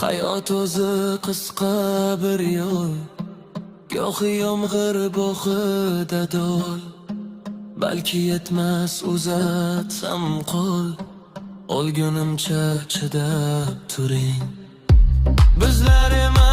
Hayot o'zi qisqa bir yo'l, gohi yomg'ir bog'ida do'l. Balki yetmas uzatsam qo'l, olgunimcha chidab turing. Bizlar emas